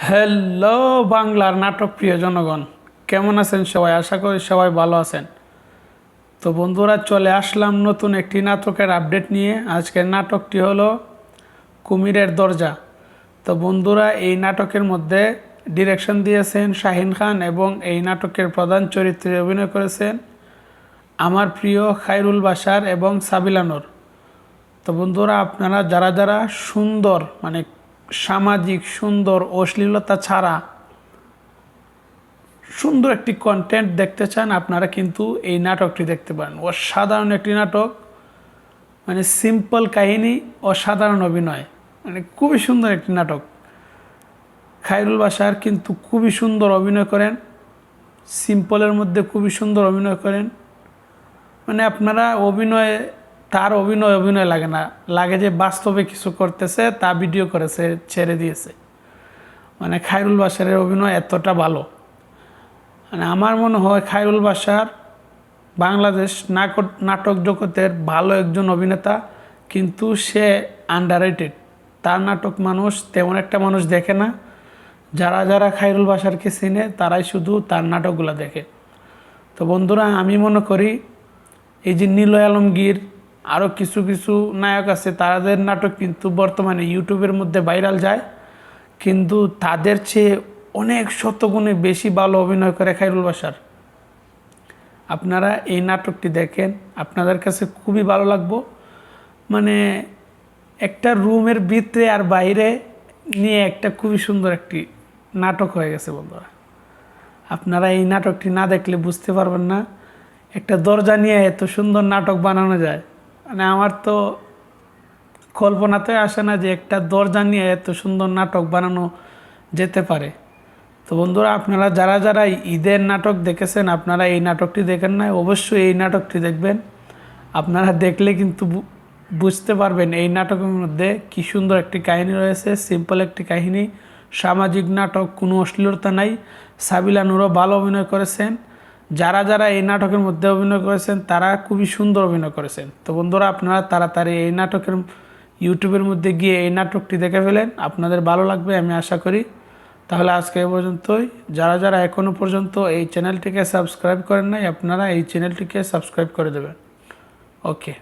Hello বাংলার নাটক প্রিয় জনগণ, কেমন আছেন সবাই? আশা করি সবাই ভালো আছেন। তো বন্ধুরা, চলে আসলাম নতুন একটি নাটকের আপডেট নিয়ে। আজকের নাটকটি হলো কুমিরের দরজা। তো বন্ধুরা, এই নাটকের মধ্যে ডিরেকশন দিয়েছেন শাহিন খান এবং এই নাটকের প্রধান চরিত্রে অভিনয় করেছেন আমার প্রিয় খায়রুল বাশার এবং সাবিলা নূর। তো বন্ধুরা, আপনারা যারা যারা সুন্দর সামাজিক সুন্দর অশ্লীলতা ছাড়া সুন্দর একটি কন্টেন্ট দেখতে চান, আপনারা কিন্তু এই নাটকটি দেখতে পারেন। অসাধারণ একটি নাটক, সিম্পল কাহিনী, অসাধারণ অভিনয়, খুবই সুন্দর একটি নাটক। খায়রুল বাশার কিন্তু খুবই সুন্দর অভিনয় করেন, সিম্পলের মধ্যে খুবই সুন্দর অভিনয় করেন। আপনারা তার অভিনয় লাগে না, লাগে যে বাস্তবে কিছু করতেছে, তা ভিডিও করেছে, ছেড়ে দিয়েছে। খায়রুল বাশারের অভিনয় এতটা ভালো। আমার মনে হয় খায়রুল বাশার বাংলাদেশ নাটক জগতের ভালো একজন অভিনেতা, কিন্তু সে আন্ডাররেটেড। তার নাটক তেমন একটা মানুষ দেখে না। যারা যারা খায়রুল বাশারকে চিনে তারাই শুধু তার নাটকগুলো দেখে। তো বন্ধুরা, আমি মনে করি এই যে নিলয় আলমগীর, আরও কিছু কিছু নায়ক আছে, তাদের নাটক কিন্তু বর্তমানে ইউটিউবের মধ্যে ভাইরাল যায়, কিন্তু তাদের চেয়ে অনেক শতগুণে বেশি ভালো অভিনয় করে খায়রুল বাশার। আপনারা এই নাটকটি দেখেন, আপনাদের কাছে খুবই ভালো লাগবে। একটা রুমের ভিতরে আর বাইরে নিয়ে একটা খুবই সুন্দর একটি নাটক হয়ে গেছে বন্ধুরা। আপনারা এই নাটকটি না দেখলে বুঝতে পারবেন না একটা দরজা নিয়ে এত সুন্দর নাটক বানানো যায়। আমার তো কল্পনাতে আসে না যে একটা দরজা নিয়ে এত সুন্দর নাটক বানানো যেতে পারে। তো বন্ধুরা, আপনারা যারা যারা ঈদের নাটক দেখেছেন, আপনারা এই নাটকটি দেখেন না, অবশ্যই এই নাটকটি দেখবেন। আপনারা দেখলে কিন্তু বুঝতে পারবেন এই নাটকের মধ্যে কি সুন্দর একটি কাহিনী রয়েছে, সিম্পল একটি কাহিনী, সামাজিক নাটক, কোনো অশ্লীলতা নাই। সাবিলা নূরও ভালো অভিনয় করেছেন। যারা যারা এই নাটকের মধ্যে অভিনয় করেছেন তারা খুবই সুন্দর অভিনয় করেছেন। তো বন্ধুরা, আপনারা তাড়াতাড়ি এই নাটকের ইউটিউবের মধ্যে গিয়ে এই নাটকটি দেখে ফেলেন, আপনাদের ভালো লাগবে আমি আশা করি। তাহলে আজকে এ পর্যন্তই। যারা যারা এখনও পর্যন্ত এই চ্যানেলটিকে সাবস্ক্রাইব করেন নাই, আপনারা এই চ্যানেলটিকে সাবস্ক্রাইব করে দেবেন। ওকে।